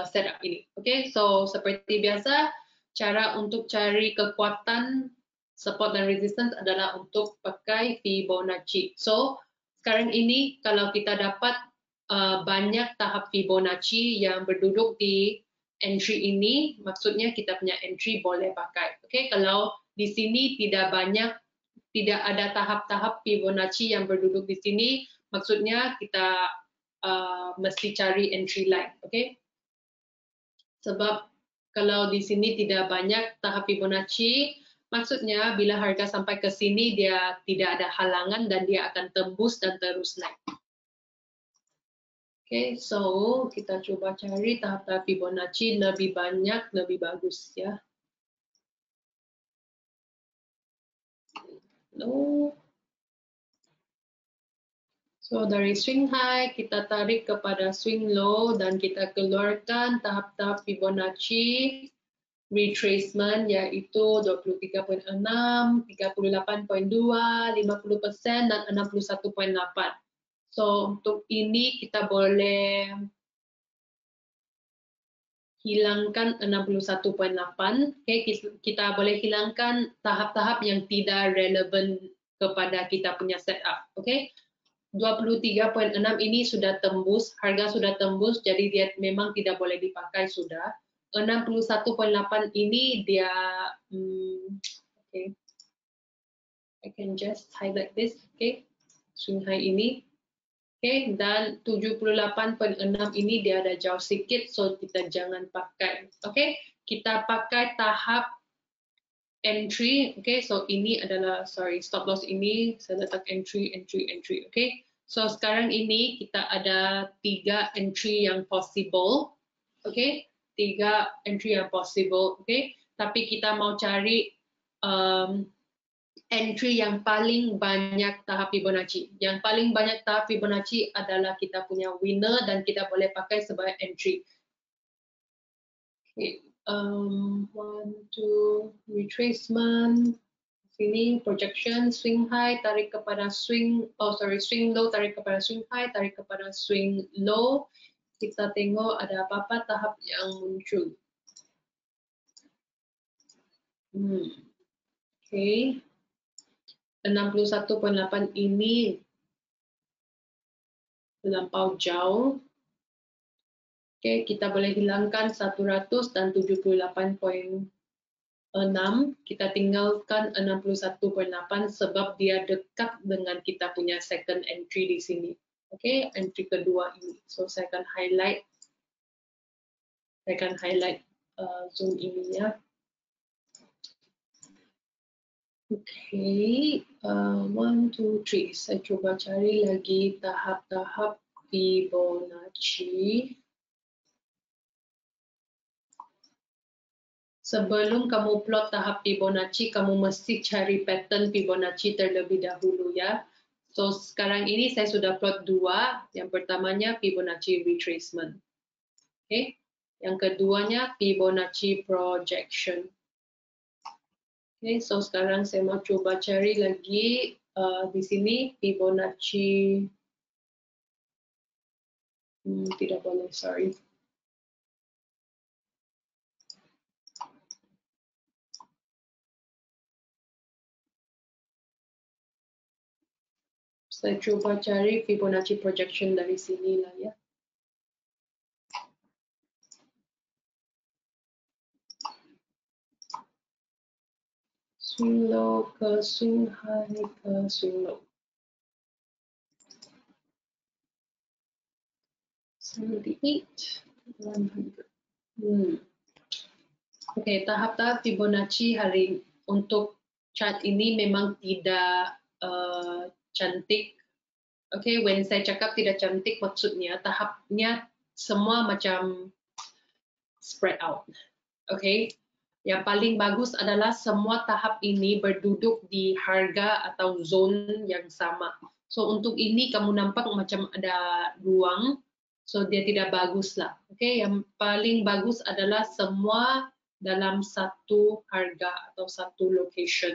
setup ini. Okay, so seperti biasa, cara untuk cari kekuatan support dan resistance adalah untuk pakai Fibonacci. So sekarang ini kalau kita dapat banyak tahap Fibonacci yang berduduk di entry ini, maksudnya kita punya entry boleh pakai. Okay, kalau di sini tidak ada tahap-tahap Fibonacci yang berduduk di sini, maksudnya kita mesti cari entry line. Okay. Sebab kalau di sini tidak banyak tahap Fibonacci, maksudnya bila harga sampai ke sini dia tidak ada halangan dan dia akan tembus dan terus naik. Okay, so kita coba cari tahap-tahap Fibonacci lebih banyak, lebih bagus ya. No. So dari swing high kita tarik kepada swing low dan kita keluarkan tahap-tahap Fibonacci retracement yaitu 23.6, 38.2, 50% dan 61.8. So untuk ini kita boleh hilangkan 61.8. Okay, kita boleh hilangkan tahap-tahap yang tidak relevan kepada kita punya setup. Okay. 23.6 ini sudah tembus, harga sudah tembus, jadi dia memang tidak boleh dipakai sudah. 61.8 ini dia, okay, I can just highlight this, okay, swing high ini, okay, dan 78.6 ini dia ada jauh sedikit, so kita jangan pakai, okay, kita pakai tahap entry, okay, so ini adalah, stop loss ini, saya letak entry, okay. So sekarang ini kita ada 3 entry yang possible, okay, 3 entry yang possible, okay. Tapi kita mau cari entry yang paling banyak tahap Fibonacci. Yang paling banyak tahap Fibonacci adalah kita punya winner dan kita boleh pakai sebagai entry. Okay. 1, 2, retracement. Sini projection, swing high, tarik kepada swing low, tarik kepada swing high, tarik kepada swing low. Kita tengok ada apa-apa tahap yang muncul. Okay. 61.8 ini terlampau jauh. Okay, kita boleh hilangkan 100 dan 78.6. Kita tinggalkan 61.8 sebab dia dekat dengan kita punya second entry di sini. Okay, entry kedua ini. So saya akan highlight zone ini ya. Okay, 1, 2, 3. Saya coba cari lagi tahap-tahap Fibonacci. Sebelum kamu plot tahap Fibonacci, kamu mesti cari pattern Fibonacci terlebih dahulu ya. So sekarang ini saya sudah plot 2. Yang pertamanya Fibonacci retracement. Okay. Yang keduanya Fibonacci projection. Okay, so sekarang saya mau coba cari lagi di sini Fibonacci Tidak boleh, sorry. Saya coba cari Fibonacci projection dari sini lah ya. Swing low ke swing high ke swing low. 78, 100. Oke, tahap-tahap Fibonacci hari untuk chart ini memang tidak cantik. Oke, when saya cakap tidak cantik maksudnya tahapnya semua macam spread out. Oke, yang paling bagus adalah semua tahap ini berduduk di harga atau zone yang sama. So untuk ini kamu nampak macam ada ruang, so dia tidak bagus lah. Oke, yang paling bagus adalah semua dalam satu harga atau satu location.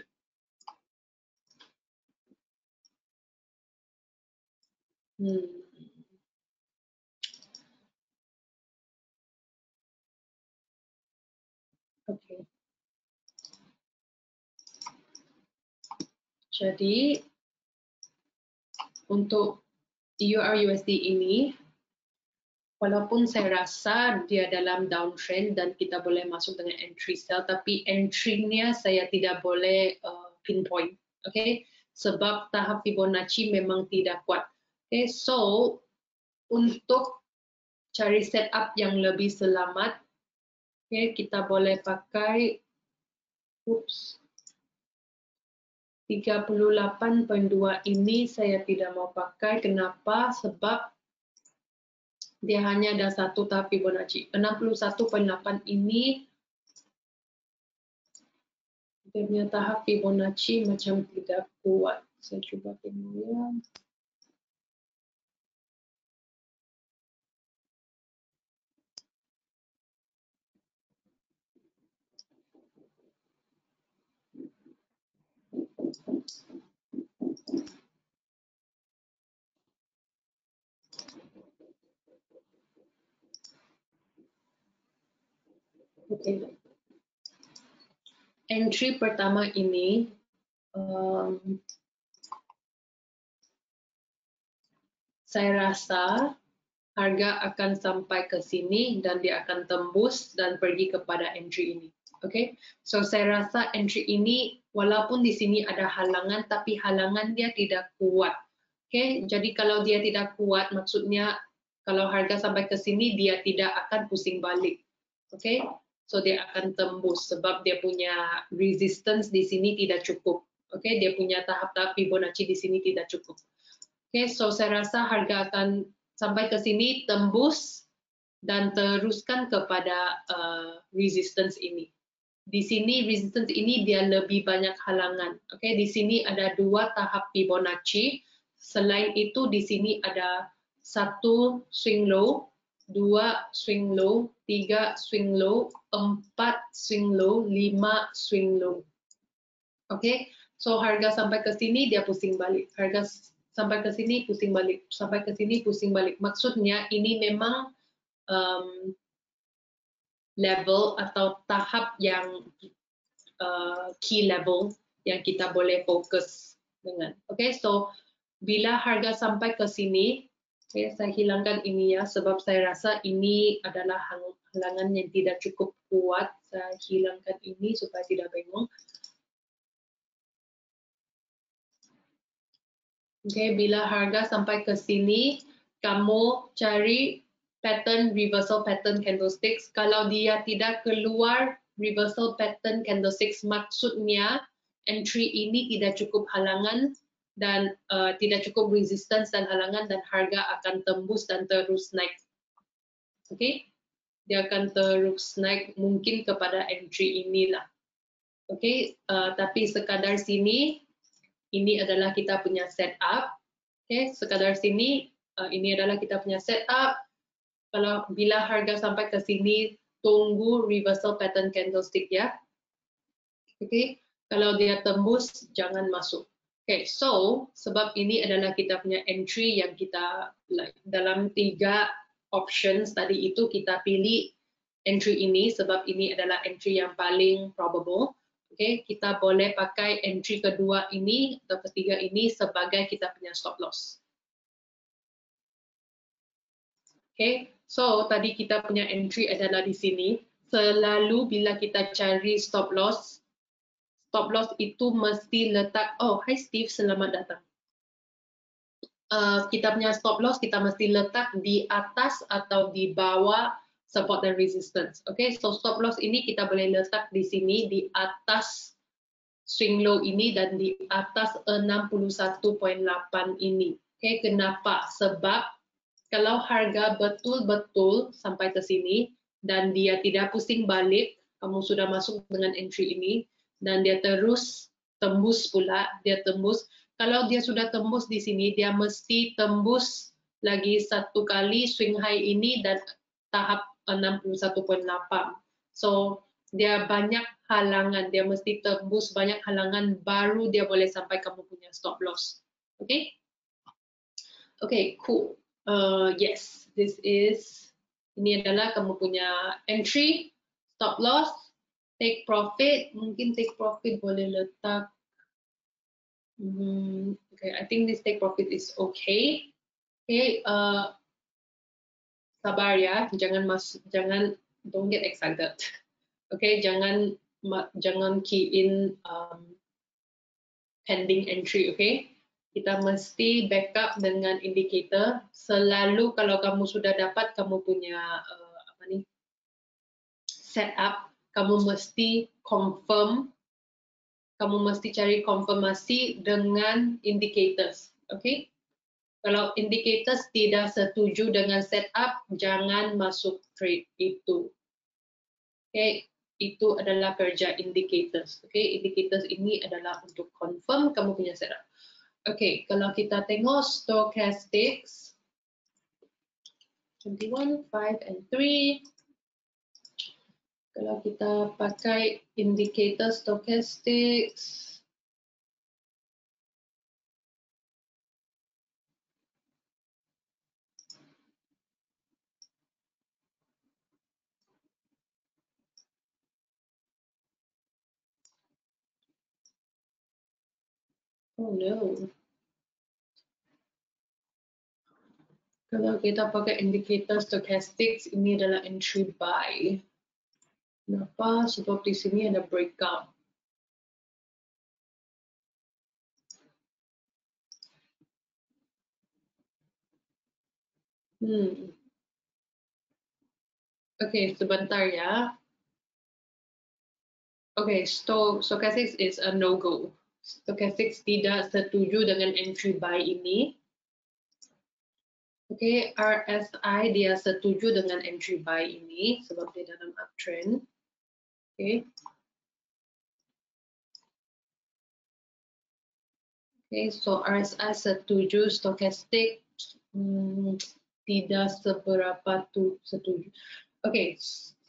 Oke. Jadi untuk EUR/USD ini, walaupun saya rasa dia dalam downtrend dan kita boleh masuk dengan entry sell, tapi entry-nya saya tidak boleh pinpoint, okay? Sebab tahap Fibonacci memang tidak kuat. Okay, so untuk cari setup yang lebih selamat, okay, kita boleh pakai 38.2 ini saya tidak mau pakai. Kenapa? Sebab dia hanya ada satu tahap Fibonacci. 61.8 ini dia punya tahap Fibonacci macam tidak kuat. Saya coba tengok ya. Okay. Entry pertama ini saya rasa harga akan sampai ke sini dan dia akan tembus dan pergi kepada entry ini. Okay, so saya rasa entry ini walaupun di sini ada halangan, tapi halangan dia tidak kuat. Okay, jadi kalau dia tidak kuat, maksudnya kalau harga sampai ke sini dia tidak akan pusing balik. Okay, so dia akan tembus sebab dia punya resistance di sini tidak cukup. Okay, dia punya tahap-tahap Fibonacci di sini tidak cukup. Okay, so saya rasa harga akan sampai ke sini tembus dan teruskan kepada resistance ini. Di sini resistance ini dia lebih banyak halangan. Oke, di sini ada dua tahap Fibonacci. Selain itu di sini ada satu swing low, dua swing low, tiga swing low, empat swing low, lima swing low. Oke, so harga sampai ke sini dia pusing balik. Harga sampai ke sini pusing balik, sampai ke sini pusing balik. Maksudnya ini memang level atau tahap yang key level yang kita boleh fokus dengan. Okay, so bila harga sampai ke sini, okay, saya hilangkan ini ya, sebab saya rasa ini adalah halangan yang tidak cukup kuat. Saya hilangkan ini supaya tidak bingung. Okay, bila harga sampai ke sini, kamu cari pattern reversal pattern candlesticks. Kalau dia tidak keluar reversal pattern candlesticks, maksudnya entry ini tidak cukup halangan dan tidak cukup resistance dan halangan, dan harga akan tembus dan terus naik. Oke, okay? Dia akan terus naik mungkin kepada entry inilah. Oke, okay? Tapi sekadar sini ini adalah kita punya setup. Oke, okay? Sekadar sini ini adalah kita punya setup. Kalau bila harga sampai ke sini, tunggu reversal pattern candlestick ya. Oke, okay? Kalau dia tembus, jangan masuk. Oke, okay, so sebab ini adalah kita punya entry yang kita dalam 3 options tadi itu kita pilih entry ini sebab ini adalah entry yang paling probable. Okay, kita boleh pakai entry kedua ini atau ketiga ini sebagai kita punya stop loss. Okay, so tadi kita punya entry adalah di sini. Selalu bila kita cari stop loss itu mesti letak, oh hi Steve, selamat datang. Kita punya stop loss kita mesti letak di atas atau di bawah support dan resistance. Okay, so stop loss ini kita boleh letak di sini di atas swing low ini dan di atas 61.8 ini. Okay, kenapa? Sebab kalau harga betul-betul sampai ke sini dan dia tidak pusing balik, kamu sudah masuk dengan entry ini dan dia terus tembus pula, dia tembus. Kalau dia sudah tembus di sini, dia mesti tembus lagi satu kali swing high ini dan tahap 61.8. So dia banyak halangan, dia mesti tembus banyak halangan baru dia boleh sampai kamu punya stop loss. Okay? Okay, cool. Yes, this is, ini adalah kamu punya entry, stop loss, take profit. Mungkin take profit boleh letak. Okay, I think this take profit is okay. Okay, sabar ya, jangan don't get excited. Okay, jangan key in pending entry, okay? Kita mesti backup dengan indicator. Selalu kalau kamu sudah dapat kamu punya setup, kamu mesti confirm, kamu mesti cari konfirmasi dengan indicators, okay? Kalau indicators tidak setuju dengan setup, jangan masuk trade itu. Okay, itu adalah kerja indicators. Okay, indicators ini adalah untuk confirm kamu punya setup. Okay, kalau kita tengok stochastics 21, 5, and 3. Kalau kita pakai indicator stochastics, oh no. Kalau kita pakai indicator stochastics, ini adalah entry buy. Kenapa? Sebab di sini ada breakout. Oke, sebentar ya. Oke, stochastics is a no-go. Stochastics tidak setuju dengan entry buy ini. Oke, RSI dia setuju dengan entry buy ini sebab dia dalam uptrend. Oke. Oke, so RSI setuju, stochastic tidak seberapa setuju. Oke,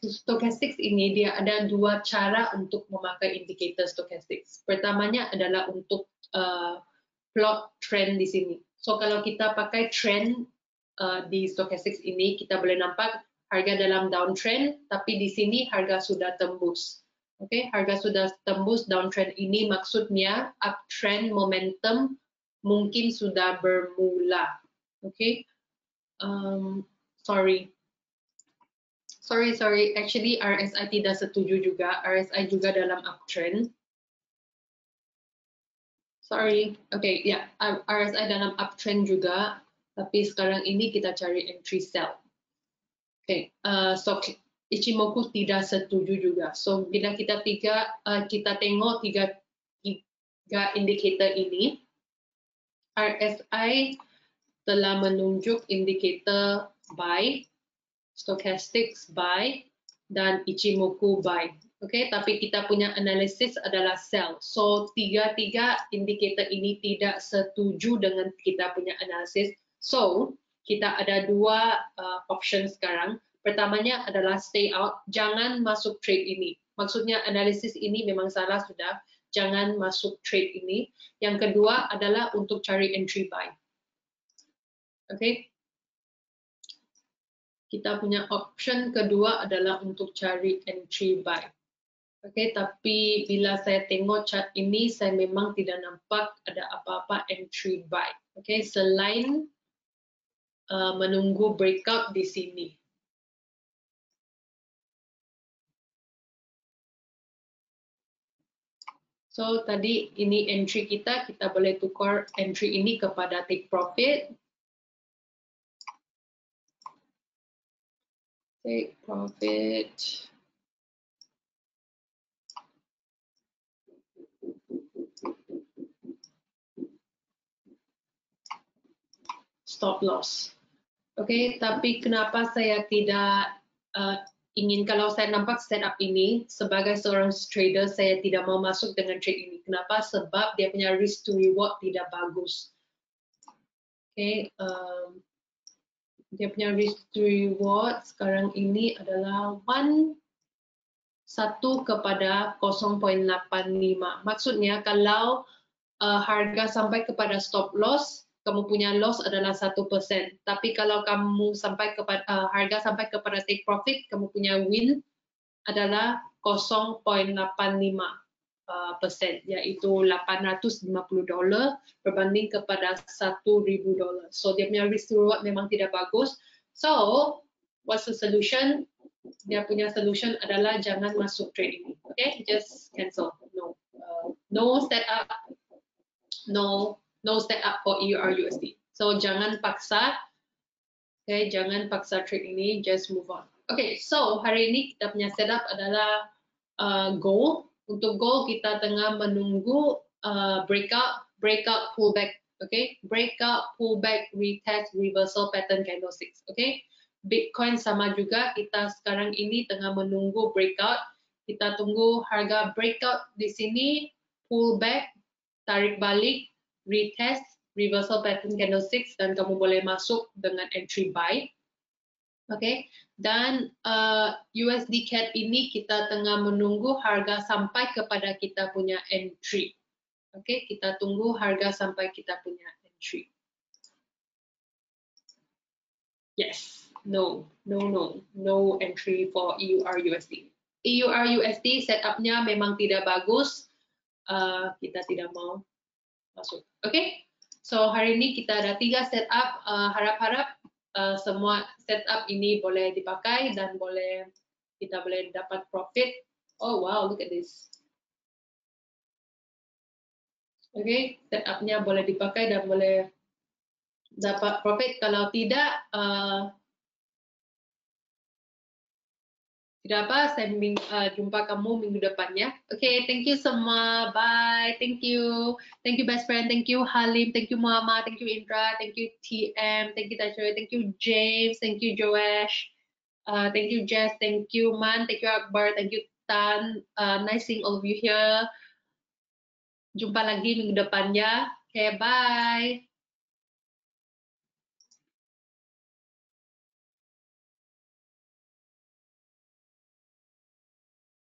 stochastics ini dia ada dua cara untuk memakai indicator stochastics. Pertamanya adalah untuk plot trend di sini. So kalau kita pakai trend di stochastics ini, kita boleh nampak harga dalam downtrend, tapi di sini harga sudah tembus. Oke, harga sudah tembus downtrend ini maksudnya uptrend momentum mungkin sudah bermula. Oke, sorry. Actually RSI tidak setuju juga. RSI juga dalam uptrend. Sorry. Oke, ya, RSI dalam uptrend juga. Tapi sekarang ini kita cari entry sell. Oke, so Ichimoku tidak setuju juga. So bila kita tengok tiga indikator ini, RSI telah menunjuk indikator buy, stochastics buy, dan Ichimoku buy. Oke, tapi kita punya analisis adalah sell. So tiga indikator ini tidak setuju dengan kita punya analisis. So kita ada dua option sekarang. Pertamanya adalah stay out, jangan masuk trade ini. Maksudnya analisis ini memang salah sudah, jangan masuk trade ini. Yang kedua adalah untuk cari entry buy. Oke. kita punya option kedua adalah untuk cari entry buy. Oke, tapi bila saya tengok chart ini, saya memang tidak nampak ada apa-apa entry buy. Oke, selain menunggu breakout di sini. So, tadi ini entry kita boleh tukar entry ini kepada take profit. Take profit. Stop loss. Oke, tapi kenapa saya tidak ingin, kalau saya nampak setup ini sebagai seorang trader, saya tidak mau masuk dengan trade ini. Kenapa? Sebab dia punya risk to reward tidak bagus. Oke, dia punya risk to reward sekarang ini adalah 1 kepada 0.85. Maksudnya kalau harga sampai kepada stop loss, kamu punya loss adalah 1%. Tapi kalau kamu sampai kepada harga sampai kepada take profit, kamu punya win adalah 0.85%, yaitu $850 berbanding kepada $1.000. So dia punya risk to reward memang tidak bagus. So what's the solution? Dia punya solution adalah jangan masuk trade ini. Okay, just cancel. No setup. No setup for EUR/USD. So jangan paksa, jangan paksa trade ini, just move on. So hari ini kita punya setup adalah gold. Untuk gold kita tengah menunggu breakout, pullback. Breakout, pullback, retest, reversal pattern candlesticks. Bitcoin sama juga, kita sekarang ini tengah menunggu breakout. Kita tunggu harga breakout di sini, pullback, tarik balik, retest, reversal pattern candlesticks, dan kamu boleh masuk dengan entry buy. Dan USD CAD ini kita tengah menunggu harga sampai kepada kita punya entry. Kita tunggu harga sampai kita punya entry. Yes, no entry for EUR/USD. EUR/USD setupnya memang tidak bagus. Kita tidak mau masuk. So hari ini kita ada 3 setup. Harap-harap semua setup ini boleh dipakai dan kita boleh dapat profit. Oh wow, look at this. Setupnya boleh dipakai dan boleh dapat profit. Kalau tidak, tidak apa, saya jumpa kamu minggu depannya. Thank you semua. Bye. Thank you best friend. Thank you Halim. Thank you Muhammad. Thank you Indra. Thank you TM. Thank you Tashari. Thank you James. Thank you Joash. Thank you Jess. Thank you Man. Thank you Akbar. Thank you Tan. Nice seeing all of you here. Jumpa lagi minggu depannya. Bye.